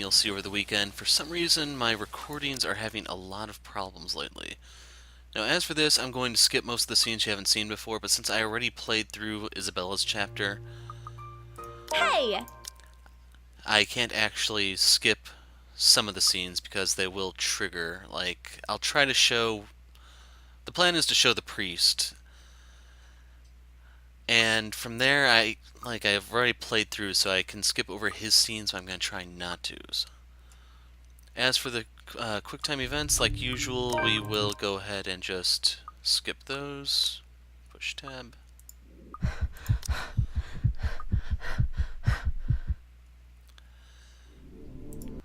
you'll see over the weekend. For some reason, my recordings are having a lot of problems lately. Now, as for this, I'm going to skip most of the scenes you haven't seen before, but since I already played through Isabella's chapter, Hey! I can't actually skip some of the scenes because they will trigger. Like, I'll try to show... The plan is to show the priest, and from there, I've already played through, so I can skip over his scenes, so I'm going to try not to. As for the QuickTime events, like usual, we will go ahead and just skip those. Push tab.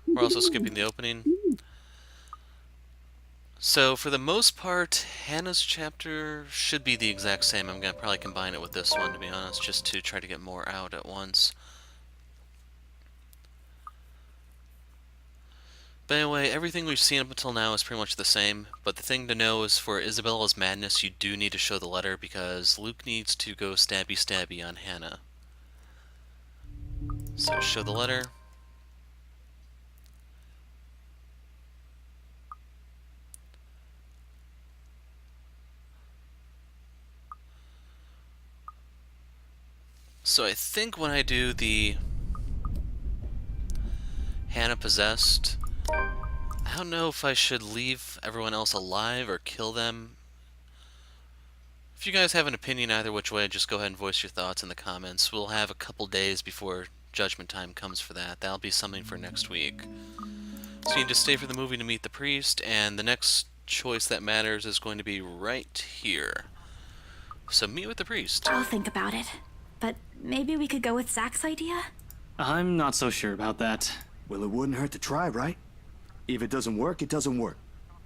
We're also skipping the opening. So for the most part, Hannah's chapter should be the exact same. I'm going to probably combine it with this one, to be honest, just to try to get more out at once. But anyway, everything we've seen up until now is pretty much the same, but the thing to know is for Isabella's madness, you do need to show the letter because Luke needs to go stabby stabby on Hannah. So show the letter. So I think when I do the Hannah possessed, I don't know if I should leave everyone else alive or kill them. If you guys have an opinion either which way, just go ahead and voice your thoughts in the comments. We'll have a couple days before judgment time comes for that. That'll be something for next week. So you need to stay for the movie to meet the priest, and the next choice that matters is going to be right here. So meet with the priest. I'll think about it. But maybe we could go with Zach's idea? I'm not so sure about that. Well, it wouldn't hurt to try, right? If it doesn't work, it doesn't work.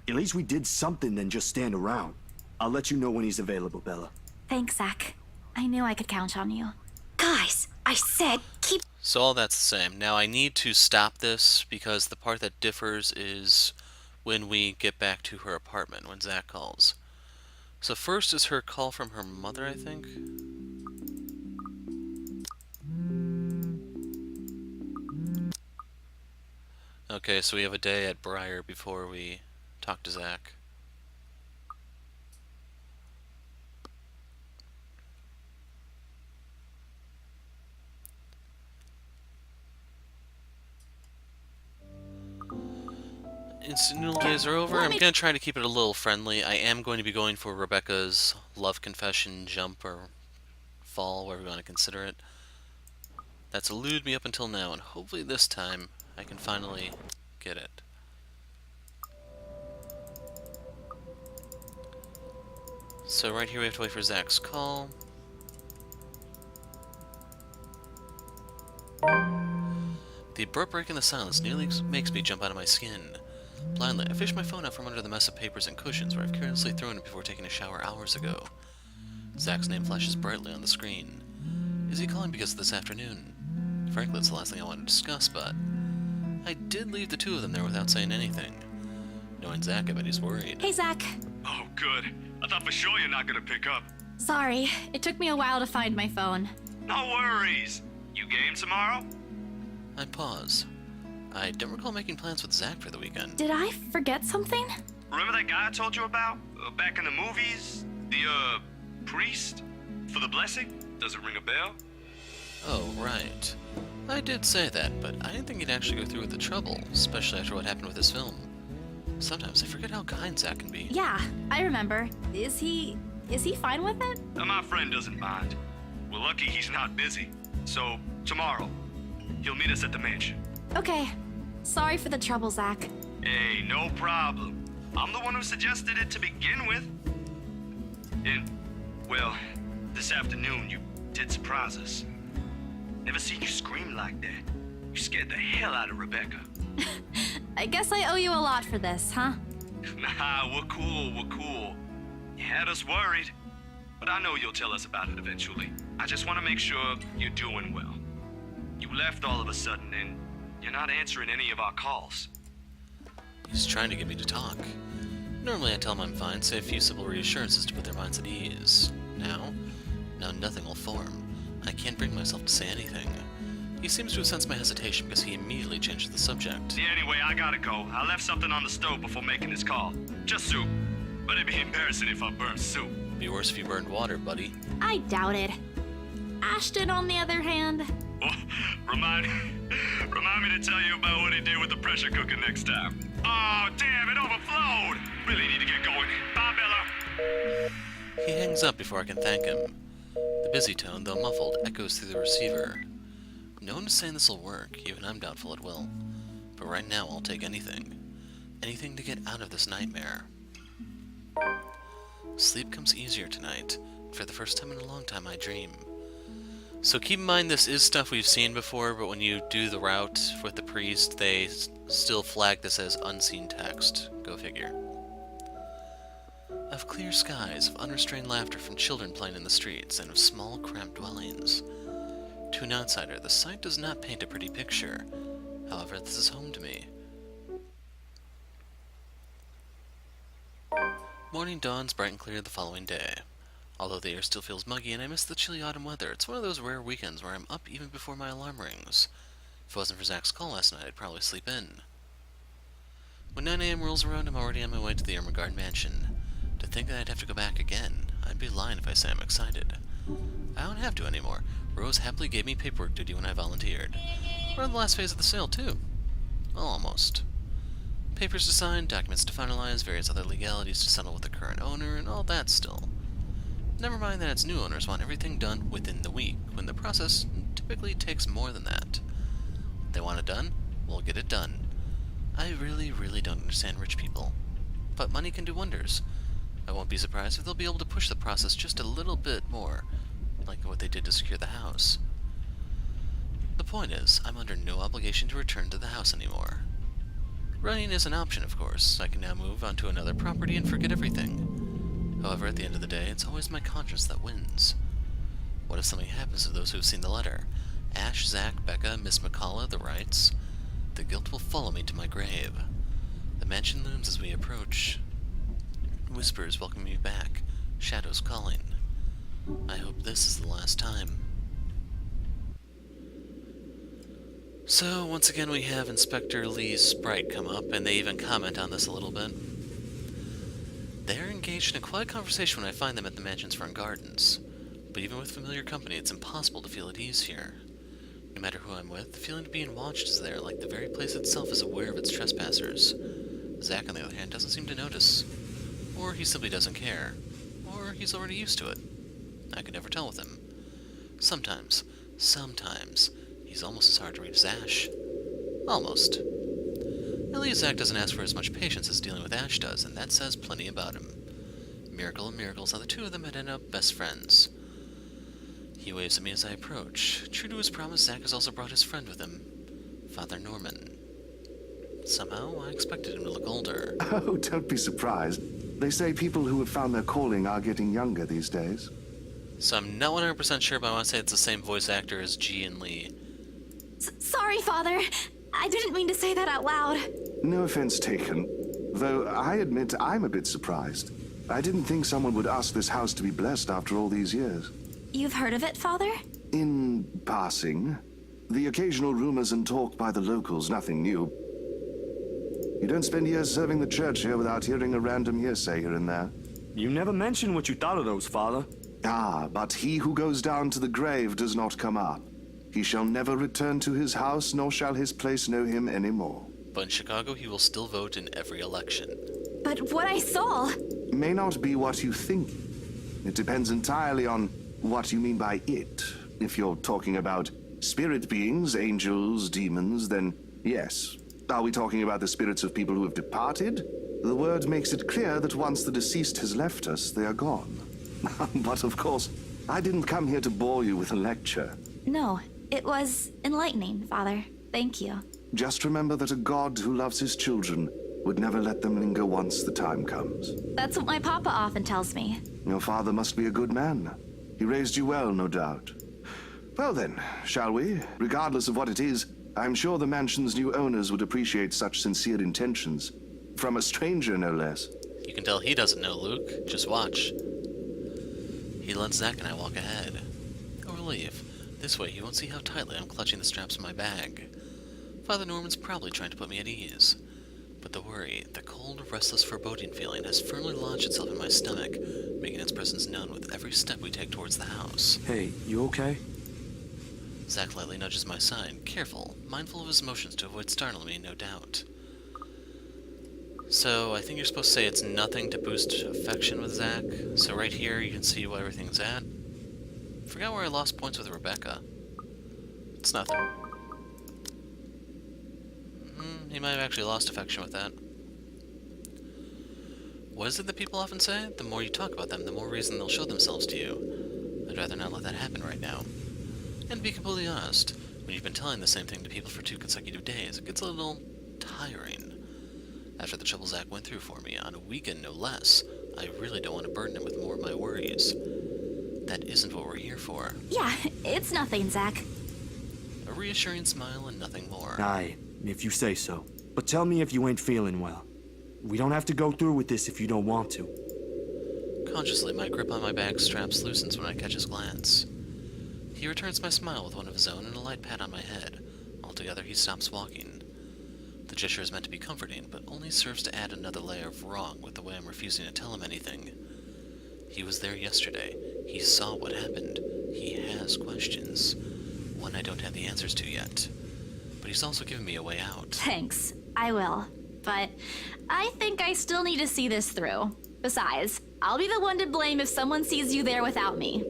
At least we did something than just stand around. I'll let you know when he's available, Bella. Thanks, Zach. I knew I could count on you. Guys, I said keep... So all that's the same. Now I need to stop this because the part that differs is when we get back to her apartment, when Zach calls. So first is her call from her mother, I think? Okay, so we have a day at Briar before we talk to Zach. Instant noodle days are over. I'm going to try to keep it a little friendly. I am going to be going for Rebecca's love confession jump or fall, whatever you want to consider it. That's eluded me up until now, and hopefully this time I can finally get it. So right here we have to wait for Zach's call. The abrupt break in the silence nearly makes me jump out of my skin. Blindly, I fish my phone out from under the mess of papers and cushions where I've carelessly thrown it before taking a shower hours ago. Zach's name flashes brightly on the screen. Is he calling because of this afternoon? Frankly, it's the last thing I want to discuss, but I did leave the two of them there without saying anything. Knowing Zach, I bet he's worried. Hey, Zach. Oh, good. I thought for sure you're not gonna pick up. Sorry, it took me a while to find my phone. No worries. You game tomorrow? I pause. I don't recall making plans with Zach for the weekend. Did I forget something? Remember that guy I told you about? Back in the movies? The, priest? For the blessing? Does it ring a bell? Oh, right. I did say that, but I didn't think he'd actually go through with the trouble, especially after what happened with his film. Sometimes I forget how kind Zach can be. Yeah, I remember. Is he fine with it? My friend doesn't mind. We're lucky he's not busy. So, tomorrow, he'll meet us at the mansion. Okay. Sorry for the trouble, Zach. Hey, no problem. I'm the one who suggested it to begin with. And, well, this afternoon you did surprise us. Never seen you scream like that. You scared the hell out of Rebecca. I guess I owe you a lot for this, huh? Nah, we're cool. You had us worried. But I know you'll tell us about it eventually. I just want to make sure you're doing well. You left all of a sudden and you're not answering any of our calls. He's trying to get me to talk. Normally I tell him I'm fine, say a few simple reassurances to put their minds at ease. Now nothing will form. I can't bring myself to say anything. He seems to have sensed my hesitation because he immediately changed the subject. Yeah, anyway, I gotta go. I left something on the stove before making this call. Just soup. But it'd be embarrassing if I burned soup. It'd be worse if you burned water, buddy. I doubt it. Ashton, on the other hand... Oh, remind me to tell you about what he did with the pressure cooker next time. Oh, damn, it overflowed! Really need to get going. Bye, Bella. He hangs up before I can thank him. The busy tone, though muffled, echoes through the receiver. No one is saying this'll work, even I'm doubtful it will. But right now, I'll take anything. Anything to get out of this nightmare. Sleep comes easier tonight. For the first time in a long time, I dream. So keep in mind this is stuff we've seen before, but when you do the route with the priest, they still flag this as unseen text. Go figure. Of clear skies, of unrestrained laughter from children playing in the streets, and of small, cramped dwellings. To an outsider, the sight does not paint a pretty picture. However, this is home to me. Morning dawns bright and clear the following day. Although the air still feels muggy and I miss the chilly autumn weather, it's one of those rare weekends where I'm up even before my alarm rings. If it wasn't for Zach's call last night, I'd probably sleep in. When 9 a.m. rolls around, I'm already on my way to the Ermengarde mansion. To think that I'd have to go back again, I'd be lying if I say I'm excited. I don't have to anymore. Rose happily gave me paperwork duty when I volunteered. We're on the last phase of the sale, too. Well, almost. Papers to sign, documents to finalize, various other legalities to settle with the current owner, and all that still. Never mind that its new owners want everything done within the week, when the process typically takes more than that. They want it done, we'll get it done. I really don't understand rich people. But money can do wonders. I won't be surprised if they'll be able to push the process just a little bit more, like what they did to secure the house. The point is, I'm under no obligation to return to the house anymore. Running is an option, of course. I can now move on to another property and forget everything. However, at the end of the day, it's always my conscience that wins. What if something happens to those who have seen the letter? Ash, Zach, Becca, Miss McCullough, the Wrights. The guilt will follow me to my grave. The mansion looms as we approach. Whispers welcome me back. Shadows calling. I hope this is the last time. So, once again we have Inspector Lee's sprite come up, and they even comment on this a little bit. They're engaged in a quiet conversation when I find them at the mansion's front gardens. But even with familiar company, it's impossible to feel at ease here. No matter who I'm with, the feeling of being watched is there, like the very place itself is aware of its trespassers. Zach, on the other hand, doesn't seem to notice. Or he simply doesn't care. Or he's already used to it. I could never tell with him. Sometimes, he's almost as hard to read as Ash. Almost. At least Zach doesn't ask for as much patience as dealing with Ash does, and that says plenty about him. Miracle and Miracles, how the two of them had ended up best friends. He waves at me as I approach. True to his promise, Zach has also brought his friend with him, Father Norman. Somehow, I expected him to look older. Oh, don't be surprised. They say people who have found their calling are getting younger these days. So I'm not 100% sure, but I want to say it's the same voice actor as G and Lee. Sorry, Father. I didn't mean to say that out loud. No offense taken, though I admit I'm a bit surprised. I didn't think someone would ask this house to be blessed after all these years. You've heard of it, Father? In passing. The occasional rumors and talk by the locals, nothing new. You don't spend years serving the church here without hearing a random hearsay here and there. You never mentioned what you thought of those, Father. Ah, but he who goes down to the grave does not come up. He shall never return to his house, nor shall his place know him any more. But in Chicago, he will still vote in every election. But what I saw... May not be what you think. It depends entirely on what you mean by it. If you're talking about spirit beings, angels, demons, then yes. Are we talking about the spirits of people who have departed? The word makes it clear that once the deceased has left us, they are gone. But of course, I didn't come here to bore you with a lecture. No, it was enlightening, Father. Thank you. Just remember that a God who loves his children would never let them linger once the time comes. That's what my papa often tells me. Your father must be a good man. He raised you well, no doubt. Well then, shall we? Regardless of what it is, I'm sure the mansion's new owners would appreciate such sincere intentions. From a stranger, no less. You can tell he doesn't know, Luke. Just watch. He lets Zach and I walk ahead. Or leave. This way, you won't see how tightly I'm clutching the straps of my bag. Father Norman's probably trying to put me at ease. But the worry, the cold, restless, foreboding feeling has firmly lodged itself in my stomach, making its presence known with every step we take towards the house. Hey, you okay? Zach lightly nudges my side, careful, mindful of his emotions to avoid startling me, no doubt. So, I think you're supposed to say it's nothing to boost affection with Zach. So right here, you can see where everything's at. Forgot where I lost points with Rebecca. It's nothing. He might have actually lost affection with that. What is it that people often say? The more you talk about them, the more reason they'll show themselves to you. I'd rather not let that happen right now. And to be completely honest, when you've been telling the same thing to people for 2 consecutive days, it gets a little tiring. After the trouble Zach went through for me, on a weekend no less, I really don't want to burden him with more of my worries. That isn't what we're here for. Yeah, it's nothing, Zach. A reassuring smile and nothing more. Aye, if you say so. But tell me if you ain't feeling well. We don't have to go through with this if you don't want to. Consciously, my grip on my bag straps loosens when I catch his glance. He returns my smile with one of his own and a light pat on my head. Altogether, he stops walking. The gesture is meant to be comforting, but only serves to add another layer of wrong with the way I'm refusing to tell him anything. He was there yesterday. He saw what happened. He has questions. One I don't have the answers to yet. But he's also given me a way out. Thanks, I will. But I think I still need to see this through. Besides, I'll be the one to blame if someone sees you there without me.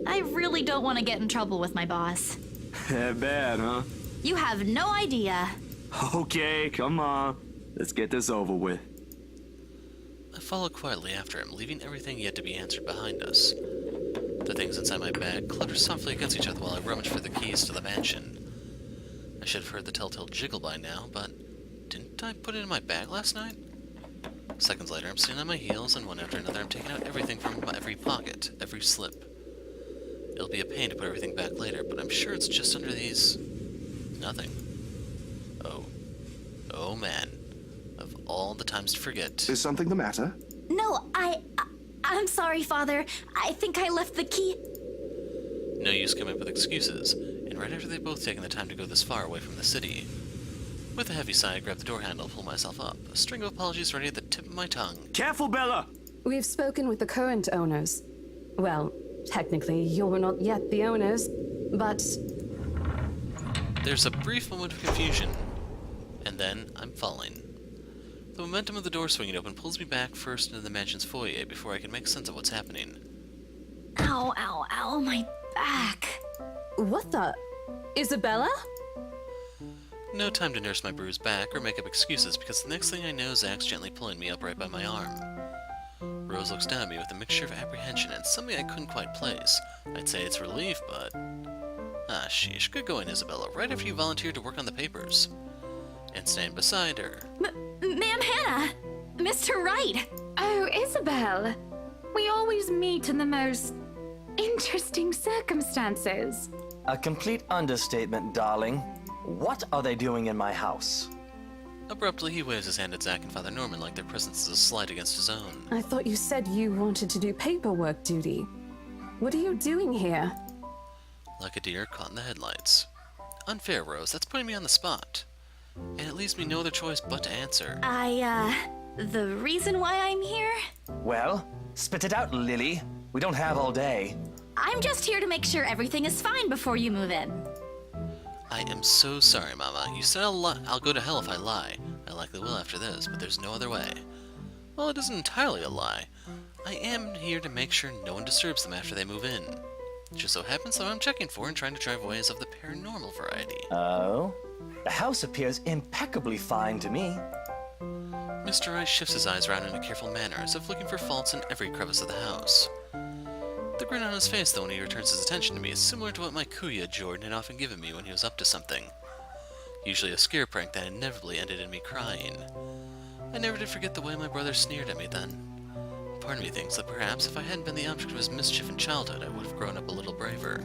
I really don't want to get in trouble with my boss. That bad, huh? You have no idea. Okay, come on. Let's get this over with. I follow quietly after him, leaving everything yet to be answered behind us. The things inside my bag clutter softly against each other while I rummage for the keys to the mansion. I should have heard the telltale jiggle by now, but didn't I put it in my bag last night? Seconds later, I'm standing on my heels, and one after another I'm taking out everything from every pocket, every slip. It'll be a pain to put everything back later, but I'm sure it's just under these... nothing. Oh man. Of all the times to forget. Is something the matter? No, I'm sorry, Father. I think I left the key. No use coming up with excuses, and right after they've both taken the time to go this far away from the city. With a heavy sigh, I grab the door handle, pull myself up, a string of apologies ready at the tip of my tongue. Careful, Bella! We've spoken with the current owners. Well, technically, you're not yet the owners, but... There's a brief moment of confusion, and then I'm falling. The momentum of the door swinging open pulls me back first into the mansion's foyer before I can make sense of what's happening. Ow, ow, ow, my back. What the... Isabella? No time to nurse my bruised back or make up excuses because the next thing I know, Zach's gently pulling me up right by my arm. Rose looks down at me with a mixture of apprehension and something I couldn't quite place. I'd say it's relief, but... Ah, sheesh. Good going, Isabella. Right after you volunteered to work on the papers. And stand beside her. Ma'am Hannah! Mr. Wright! Oh, Isabel. We always meet in the most interesting circumstances. A complete understatement, darling. What are they doing in my house? Abruptly, he waves his hand at Zach and Father Norman like their presence is a slight against his own. I thought you said you wanted to do paperwork duty. What are you doing here? Like a deer caught in the headlights. Unfair, Rose. That's putting me on the spot. And it leaves me no other choice but to answer. The reason why I'm here? Well, spit it out, Lily. We don't have all day. I'm just here to make sure everything is fine before you move in. I am so sorry, Mama. You said I'll go to hell if I lie. I likely will after this, but there's no other way. Well, it isn't entirely a lie. I am here to make sure no one disturbs them after they move in. It just so happens that what I'm checking for and trying to drive away is of the paranormal variety. Oh? The house appears impeccably fine to me. Mr. Rice shifts his eyes around in a careful manner, as if looking for faults in every crevice of the house. The grin on his face, though, when he returns his attention to me, is similar to what my kuya Jordan had often given me when he was up to something. Usually a scare prank that inevitably ended in me crying. I never did forget the way my brother sneered at me then. Part of me thinks that perhaps if I hadn't been the object of his mischief in childhood, I would have grown up a little braver.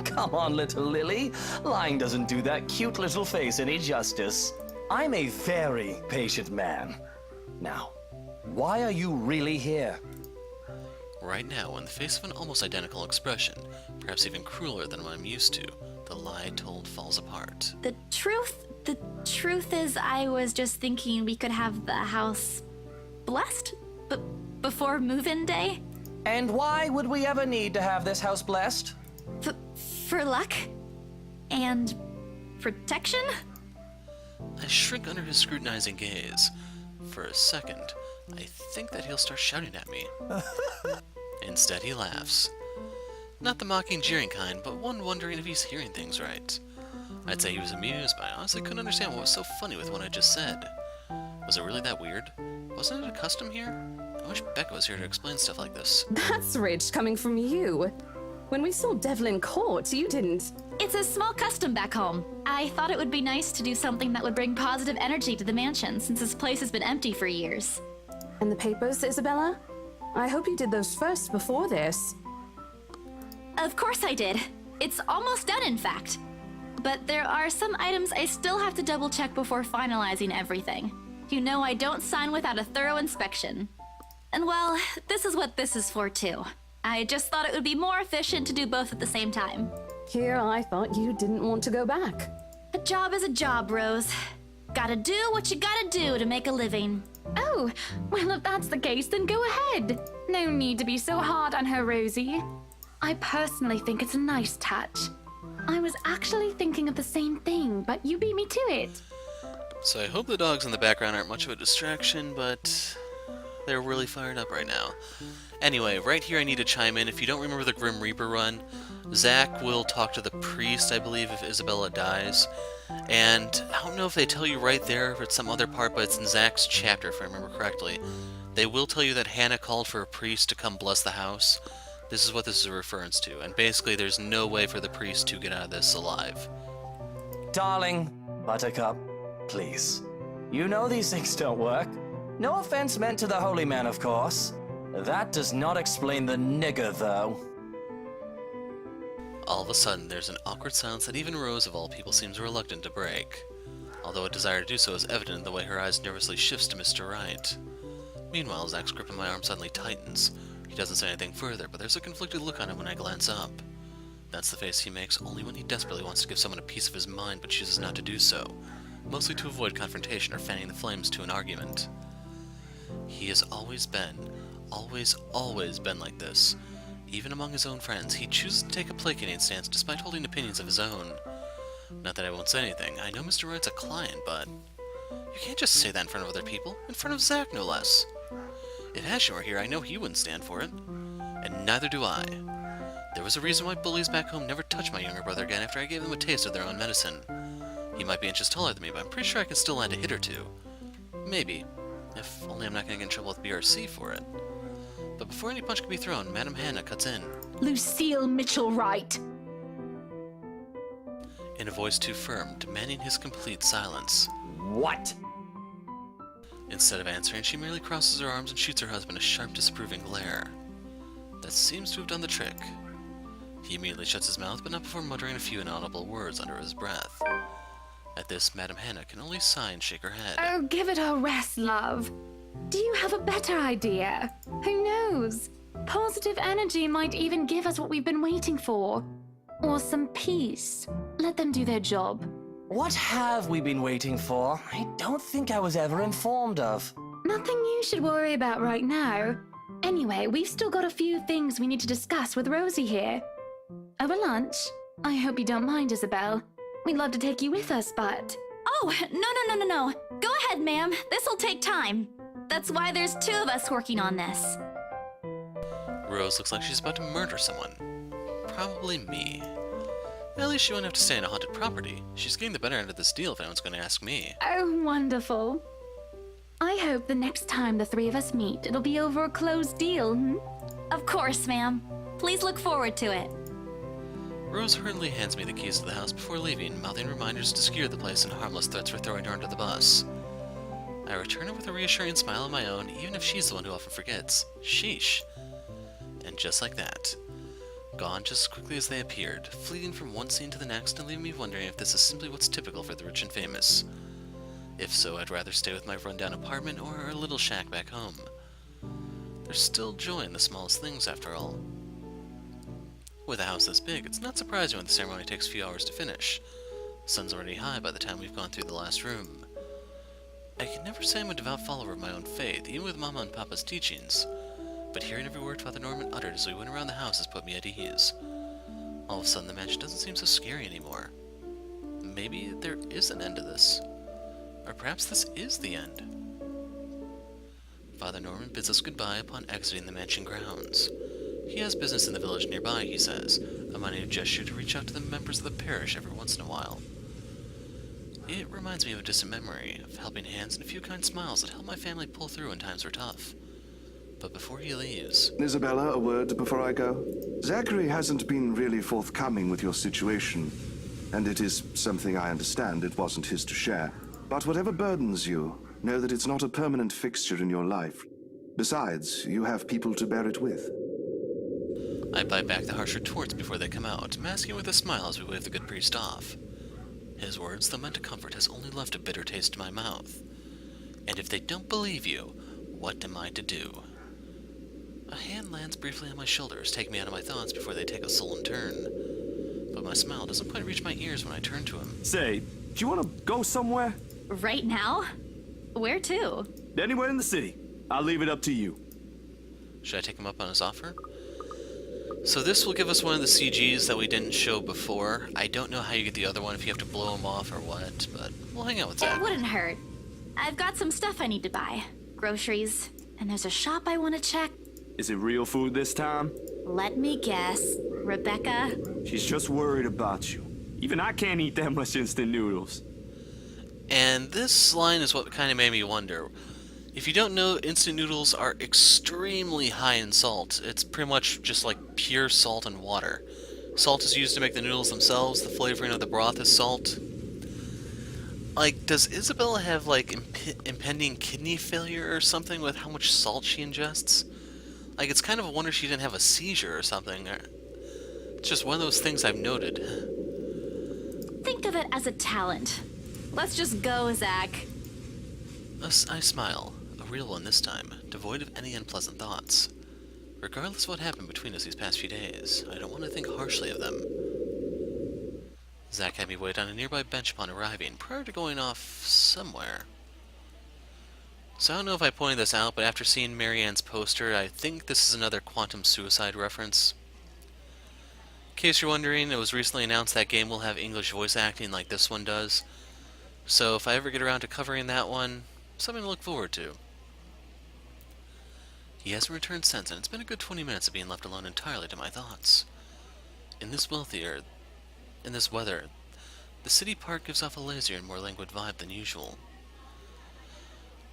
Come on, little Lily. Lying doesn't do that cute little face any justice. I'm a very patient man. Now, why are you really here? Right now, in the face of an almost identical expression, perhaps even crueler than what I'm used to, the lie told falls apart. The truth is, I was just thinking we could have the house blessed before move-in day. And why would we ever need to have this house blessed? For luck and protection. I shrink under his scrutinizing gaze. For a second, I think that he'll start shouting at me. Instead, he laughs. Not the mocking, jeering kind, but one wondering if he's hearing things right. I'd say he was amused, but I honestly couldn't understand what was so funny with what I just said. Was it really that weird? Wasn't it a custom here? I wish Becca was here to explain stuff like this. That's rich coming from you. When we saw Devlin Court, you didn't. It's a small custom back home. I thought it would be nice to do something that would bring positive energy to the mansion, since this place has been empty for years. And the papers, Isabella? I hope you did those first before this. Of course I did. It's almost done, in fact. But there are some items I still have to double check before finalizing everything. You know I don't sign without a thorough inspection. And well, this is what this is for too. I just thought it would be more efficient to do both at the same time. Here I thought you didn't want to go back. A job is a job, Rose. Gotta do what you gotta do to make a living. Oh, well, if that's the case, then go ahead. No need to be so hard on her, Rosie. I personally think it's a nice touch. I was actually thinking of the same thing, but you beat me to it. So I hope the dogs in the background aren't much of a distraction, but they're really fired up right now. Anyway, right here I need to chime in. If you don't remember the Grim Reaper run, Zach will talk to the priest, I believe, if Isabella dies. And I don't know if they tell you right there if it's some other part, but it's in Zach's chapter, if I remember correctly. They will tell you that Hannah called for a priest to come bless the house. This is what this is a reference to, and basically there's no way for the priest to get out of this alive. Darling, Buttercup, please. You know these things don't work. No offense meant to the holy man, of course. That does not explain the nigger, though. All of a sudden, there's an awkward silence that even Rose, of all people, seems reluctant to break. Although a desire to do so is evident in the way her eyes nervously shifts to Mr. Right. Meanwhile, Zach's grip on my arm suddenly tightens. He doesn't say anything further, but there's a conflicted look on him when I glance up. That's the face he makes only when he desperately wants to give someone a piece of his mind but chooses not to do so, mostly to avoid confrontation or fanning the flames to an argument. He has always been like this. Even among his own friends, he chooses to take a placating stance despite holding opinions of his own. Not that I won't say anything. I know Mr. Wright's a client, but you can't just say that in front of other people. In front of Zach, no less. If Ashton were here, I know he wouldn't stand for it. And neither do I. There was a reason why bullies back home never touched my younger brother again after I gave them a taste of their own medicine. He might be inches taller than me, but I'm pretty sure I can still land a hit or two. Maybe. If only I'm not going to get in trouble with BRC for it. But before any punch can be thrown, Madam Hannah cuts in. Lucille Mitchell Wright. In a voice too firm, demanding his complete silence. What? Instead of answering, she merely crosses her arms and shoots her husband a sharp, disapproving glare. That seems to have done the trick. He immediately shuts his mouth, but not before muttering a few inaudible words under his breath. At this, Madam Hannah can only sigh and shake her head. Oh, give it a rest, love. Do you have a better idea? Who knows? Positive energy might even give us what we've been waiting for. Or some peace. Let them do their job. What have we been waiting for? I don't think I was ever informed of. Nothing you should worry about right now. Anyway, we've still got a few things we need to discuss with Rosie here. Over lunch? I hope you don't mind, Isabel. We'd love to take you with us, but... Oh, no. Go ahead, ma'am. This'll take time. That's why there's two of us working on this. Rose looks like she's about to murder someone. Probably me. At least she won't have to stay in a haunted property. She's getting the better end of this deal if anyone's going to ask me. Oh, wonderful. I hope the next time the three of us meet, it'll be over a closed deal, Of course, ma'am. Please look forward to it. Rose hurriedly hands me the keys to the house before leaving, mouthing reminders to secure the place and harmless threats for throwing her under the bus. I return her with a reassuring smile of my own, even if she's the one who often forgets. Sheesh. And just like that, gone just as quickly as they appeared, fleeting from one scene to the next and leaving me wondering if this is simply what's typical for the rich and famous. If so, I'd rather stay with my rundown apartment or our little shack back home. There's There's still joy in the smallest things, after all. With a house this big, it's not surprising when the ceremony takes a few hours to finish. The sun's already high by the time we've gone through the last room. I can never say I'm a devout follower of my own faith, even with Mama and Papa's teachings. But hearing every word Father Norman uttered as we went around the house has put me at ease. All of a sudden, the mansion doesn't seem so scary anymore. Maybe there is an end to this. Or perhaps this is the end. Father Norman bids us goodbye upon exiting the mansion grounds. He has business in the village nearby, he says, a minor gesture to reach out to the members of the parish every once in a while. It reminds me of a distant memory, of helping hands and a few kind smiles that helped my family pull through when times were tough. But before he leaves... Isabella, a word before I go? Zachary hasn't been really forthcoming with your situation, and it is something I understand it wasn't his to share. But whatever burdens you, know that it's not a permanent fixture in your life. Besides, you have people to bear it with. I bite back the harsh retorts before they come out, masking with a smile as we wave the good priest off. His words, though meant to comfort, has only left a bitter taste in my mouth. And if they don't believe you, what am I to do? A hand lands briefly on my shoulders, taking me out of my thoughts before they take a sullen turn. But my smile doesn't quite reach my ears when I turn to him. Say, do you want to go somewhere? Right now? Where to? Anywhere in the city. I'll leave it up to you. Should I take him up on his offer? So this will give us one of the CGs that we didn't show before. I don't know how you get the other one, if you have to blow him off or what, but we'll hang out with Zach. It wouldn't hurt. I've got some stuff I need to buy. Groceries. And there's a shop I want to check. Is it real food this time? Let me guess. Rebecca? She's just worried about you. Even I can't eat that much instant noodles. And this line is what kind of made me wonder. If you don't know, instant noodles are extremely high in salt. It's pretty much just like pure salt and water. Salt is used to make the noodles themselves. The flavoring of the broth is salt. Like, does Isabella have, like, impending kidney failure or something with how much salt she ingests? Like, it's kind of a wonder she didn't have a seizure or something. It's just one of those things I've noted. Think of it as a talent. Let's just go, Zach. I smile. A real one this time, devoid of any unpleasant thoughts. Regardless of what happened between us these past few days, I don't want to think harshly of them. Zach had me wait on a nearby bench upon arriving, prior to going off somewhere. So I don't know if I pointed this out, but after seeing Marianne's poster, I think this is another Quantum Suicide reference. In case you're wondering, it was recently announced that game will have English voice acting like this one does. So if I ever get around to covering that one, something to look forward to. He hasn't returned since, and it's been a good 20 minutes of being left alone entirely to my thoughts. In this weather, the city park gives off a lazier and more languid vibe than usual.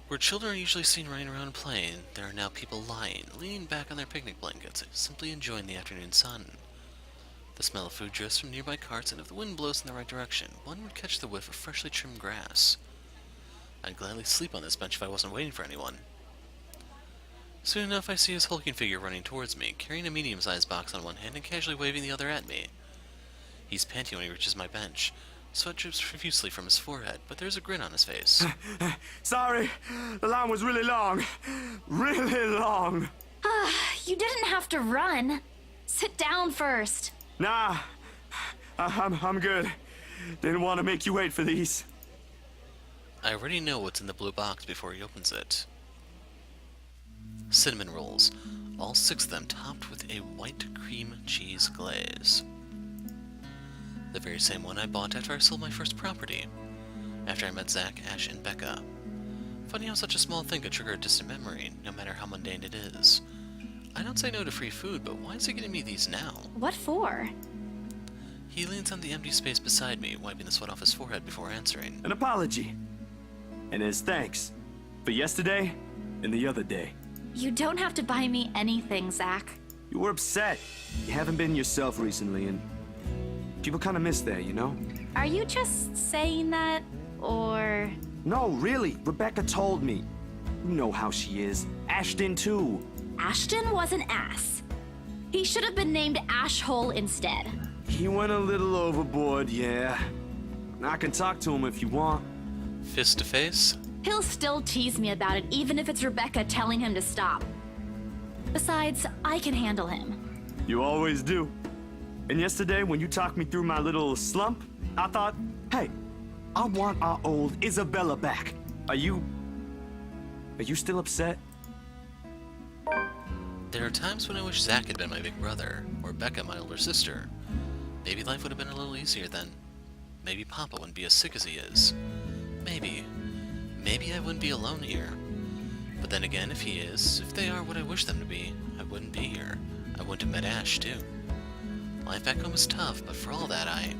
Where children are usually seen running around playing, there are now people lying, leaning back on their picnic blankets, simply enjoying the afternoon sun. The smell of food drifts from nearby carts, and if the wind blows in the right direction, one would catch the whiff of freshly trimmed grass. I'd gladly sleep on this bench if I wasn't waiting for anyone. Soon enough, I see his hulking figure running towards me, carrying a medium-sized box on one hand and casually waving the other at me. He's panting when he reaches my bench. Sweat drips profusely from his forehead, but there's a grin on his face. Sorry, the line was really long. Really long. You didn't have to run. Sit down first. Nah, I'm good. Didn't want to make you wait for these. I already know what's in the blue box before he opens it. Cinnamon rolls, all 6 of them topped with a white cream cheese glaze. The very same one I bought after I sold my first property, after I met Zach, Ash, and Becca. Funny how such a small thing could trigger a distant memory, no matter how mundane it is. I don't say no to free food, but why is he getting me these now? What for? He leans on the empty space beside me, wiping the sweat off his forehead before answering. An apology. And as thanks for yesterday and the other day. You don't have to buy me anything, Zach. You were upset. You haven't been yourself recently, and people kind of miss that, you know? Are you just saying that, or... No, really. Rebecca told me. You know how she is. Ashton, too. Ashton was an ass. He should have been named Ashhole instead. He went a little overboard, yeah. I can talk to him if you want. Fist to face? He'll still tease me about it, even if it's Rebecca telling him to stop. Besides, I can handle him. You always do. And yesterday, when you talked me through my little slump, I thought, hey, I want our old Isabella back. Are you still upset? There are times when I wish Zach had been my big brother, or Becca my older sister. Maybe life would have been a little easier then. Maybe Papa wouldn't be as sick as he is. Maybe I wouldn't be alone here. But then again, if he is, if they are what I wish them to be, I wouldn't be here. I wouldn't have met Ash, too. Life back home is tough, but for all that, I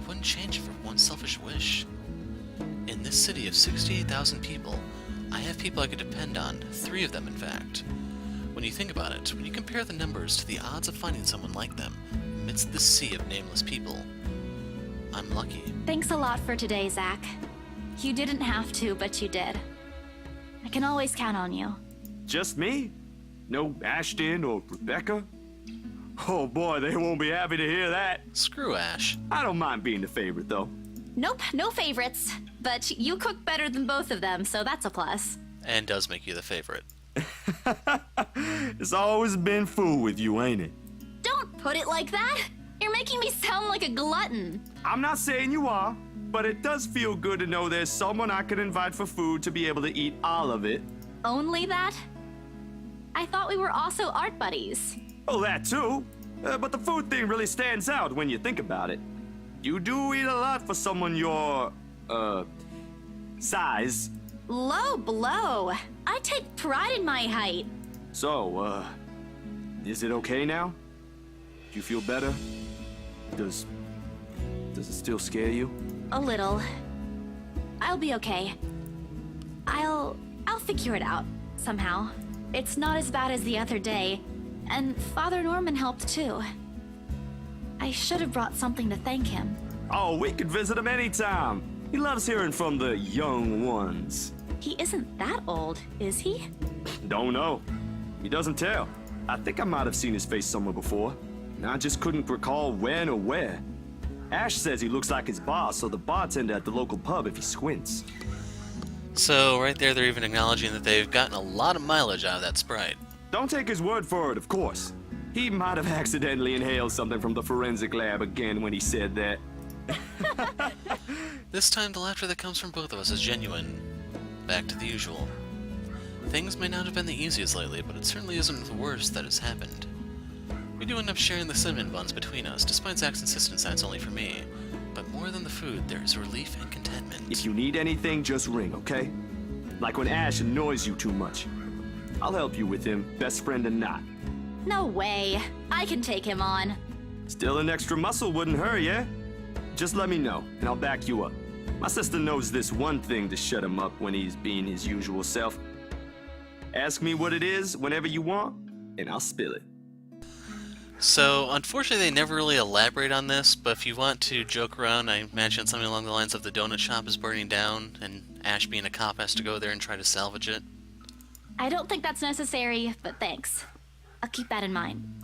wouldn't change it for one selfish wish. In this city of 68,000 people, I have people I could depend on, 3 of them in fact. When you think about it, when you compare the numbers to the odds of finding someone like them, amidst this sea of nameless people, I'm lucky. Thanks a lot for today, Zach. You didn't have to, but you did. I can always count on you. Just me? No Ashton or Rebecca? Oh boy, they won't be happy to hear that. Screw Ash. I don't mind being the favorite, though. Nope, no favorites. But you cook better than both of them, so that's a plus. And does make you the favorite. It's always been food with you, ain't it? Don't put it like that! You're making me sound like a glutton. I'm not saying you are, but it does feel good to know there's someone I can invite for food to be able to eat all of it. Only that? I thought we were also art buddies. Oh, that too. But the food thing really stands out when you think about it. You do eat a lot for someone your, size. Low blow. I take pride in my height. So, is it okay now? Do you feel better? Does it still scare you? A little. I'll be okay. I'll figure it out, somehow. It's not as bad as the other day, and Father Norman helped too. I should have brought something to thank him. Oh, we could visit him anytime. He loves hearing from the young ones. He isn't that old, is he? Don't know. He doesn't tell. I think I might have seen his face somewhere before. I just couldn't recall when or where. Ash says he looks like his boss, so the bartender at the local pub if he squints. So, right there, they're even acknowledging that they've gotten a lot of mileage out of that sprite. Don't take his word for it, of course. He might have accidentally inhaled something from the forensic lab again when he said that. This time, the laughter that comes from both of us is genuine. Back to the usual. Things may not have been the easiest lately, but it certainly isn't the worst that has happened. We do end up sharing the cinnamon buns between us, despite Zach's insistence that it's only for me. But more than the food, there is relief and contentment. If you need anything, just ring, okay? Like when Ash annoys you too much. I'll help you with him, best friend or not. No way. I can take him on. Still an extra muscle wouldn't hurt, yeah? Just let me know, and I'll back you up. My sister knows this one thing to shut him up when he's being his usual self. Ask me what it is whenever you want, and I'll spill it. So, unfortunately, they never really elaborate on this, but if you want to joke around, I imagine something along the lines of the donut shop is burning down, and Ash being a cop has to go there and try to salvage it. I don't think that's necessary, but thanks. I'll keep that in mind.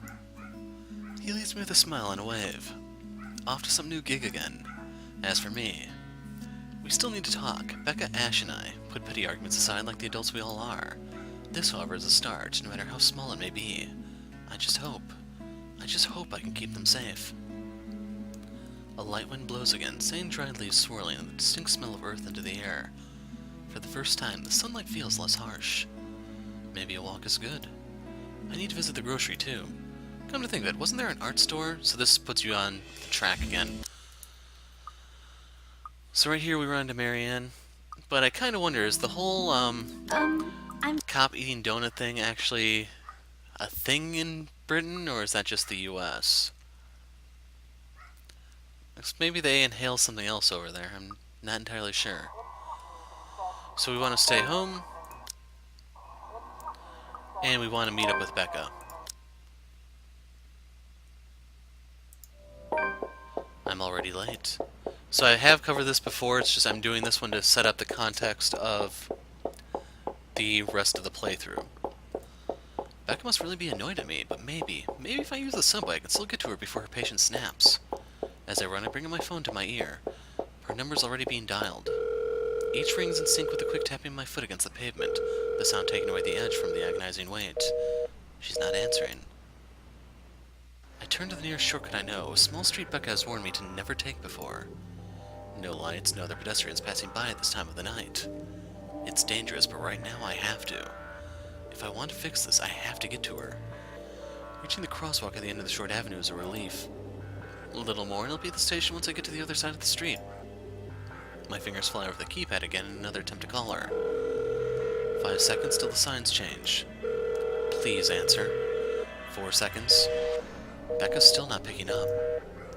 He leaves me with a smile and a wave. Off to some new gig again. As for me, we still need to talk. Becca, Ash, and I put petty arguments aside like the adults we all are. This, however, is a start, no matter how small it may be. I just hope I can keep them safe. A light wind blows again, sending dried leaves swirling and the distinct smell of earth into the air. For the first time, the sunlight feels less harsh. Maybe a walk is good. I need to visit the grocery, too. Come to think of it, wasn't there an art store? So this puts you on the track again. So right here we run into Marianne. But I kind of wonder, is the whole, cop eating donut thing actually a thing in Britain, or is that just the US? Maybe they inhale something else over there, I'm not entirely sure. So we want to stay home, and we want to meet up with Becca. I'm already late. So I have covered this before, it's just I'm doing this one to set up the context of the rest of the playthrough. Becca must really be annoyed at me, but maybe if I use the subway, I can still get to her before her patient snaps. As I run, I bring my phone to my ear. Her number's already being dialed. Each rings in sync with a quick tapping of my foot against the pavement, the sound taking away the edge from the agonizing wait. She's not answering. I turn to the nearest shortcut I know, a small street Becca has warned me to never take before. No lights, no other pedestrians passing by at this time of the night. It's dangerous, but right now I have to. If I want to fix this, I have to get to her. Reaching the crosswalk at the end of the short avenue is a relief. A little more and I'll be at the station once I get to the other side of the street. My fingers fly over the keypad again in another attempt to call her. 5 seconds till the signs change. Please answer. 4 seconds. Becca's still not picking up.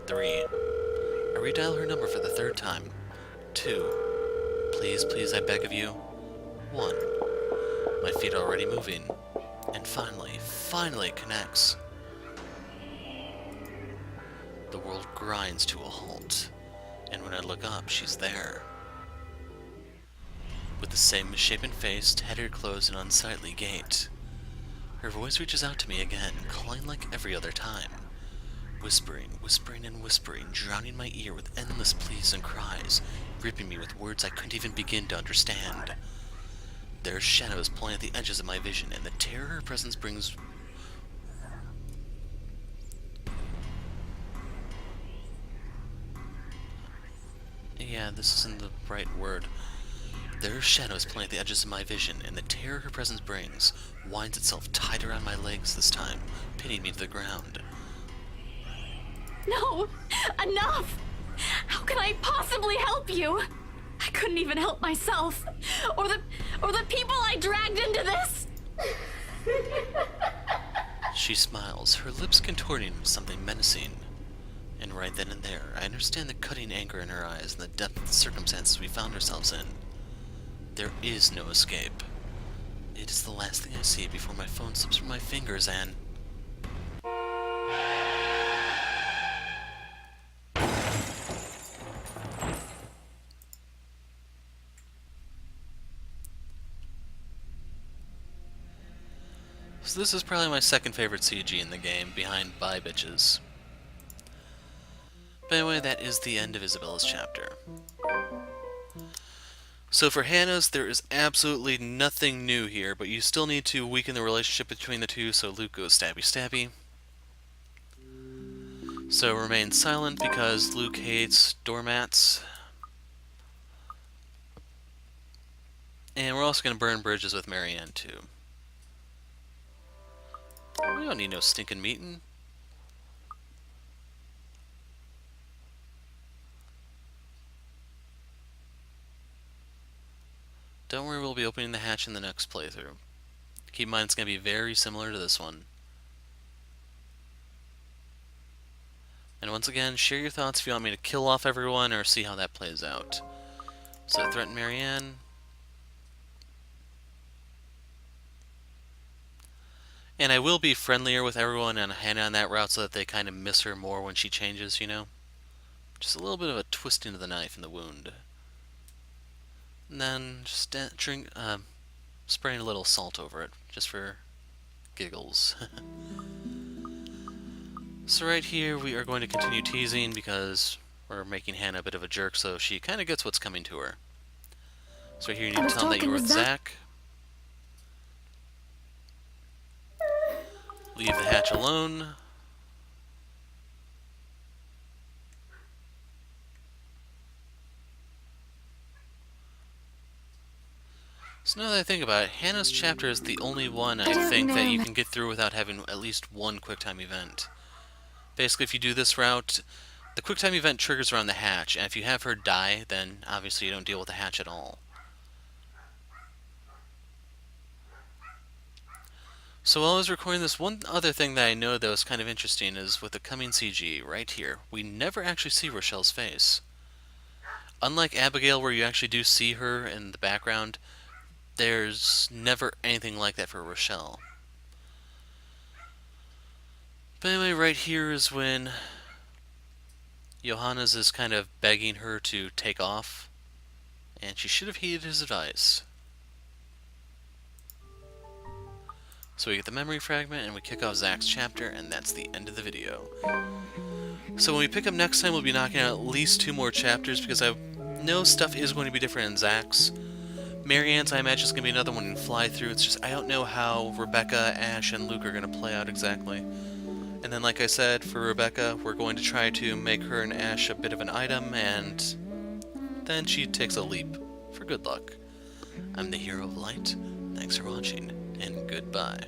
3. I redial her number for the 3rd time. 2. Please, please, I beg of you. 1. My feet are already moving. And finally it connects. The world grinds to a halt. And when I look up, she's there. With the same misshapen face, tattered clothes, and unsightly gait. Her voice reaches out to me again, calling like every other time. Whispering, whispering, and whispering, drowning my ear with endless pleas and cries, gripping me with words I couldn't even begin to understand. There are shadows pulling at the edges of my vision, and the terror her presence brings... Yeah, this isn't the right word. There are shadows playing at the edges of my vision, and the terror her presence brings winds itself tight around my legs this time, pinning me to the ground. No! Enough! How can I possibly help you? I couldn't even help myself. Or the people I dragged into this! She smiles, her lips contorting into something menacing. And right then and there, I understand the cutting anger in her eyes and the depth of the circumstances we found ourselves in. There is no escape. It is the last thing I see before my phone slips from my fingers and... So this is probably my second favorite CG in the game, behind Bye Bitches. But anyway, that is the end of Isabella's chapter. So for Hannah's, there is absolutely nothing new here, but you still need to weaken the relationship between the two, so Luke goes stabby stabby. So remain silent because Luke hates doormats. And we're also going to burn bridges with Marianne too. We don't need no stinking meeting. Don't worry, we'll be opening the hatch in the next playthrough. Keep in mind it's going to be very similar to this one. And once again, share your thoughts if you want me to kill off everyone or see how that plays out. So threaten Marianne. And I will be friendlier with everyone and Hannah on that route so that they kind of miss her more when she changes, you know? Just a little bit of a twisting of the knife in the wound. And then just spraying a little salt over it, just for giggles. So right here we are going to continue teasing because we're making Hannah a bit of a jerk, so she kind of gets what's coming to her. So right here you need to tell them that you were with Zach. Leave the hatch alone. So now that I think about it, Hannah's chapter is the only one I think that you can get through without having at least one QuickTime event. Basically, if you do this route, the QuickTime event triggers around the hatch, and if you have her die, then obviously you don't deal with the hatch at all. So while I was recording this, one other thing that I know that was kind of interesting is with the coming CG right here, we never actually see Rochelle's face. Unlike Abigail, where you actually do see her in the background, there's never anything like that for Rochelle. But anyway, right here is when Johannes is kind of begging her to take off, and she should have heeded his advice. So we get the memory fragment, and we kick off Zach's chapter, and that's the end of the video. So when we pick up next time, we'll be knocking out at least 2 more chapters, because I know stuff is going to be different in Zach's. Marianne's, I imagine, is going to be another one and fly through. It's just, I don't know how Rebecca, Ash, and Luke are going to play out exactly. And then, like I said, for Rebecca, we're going to try to make her and Ash a bit of an item, and then she takes a leap for good luck. I'm the Hero of Light. Thanks for watching, and goodbye.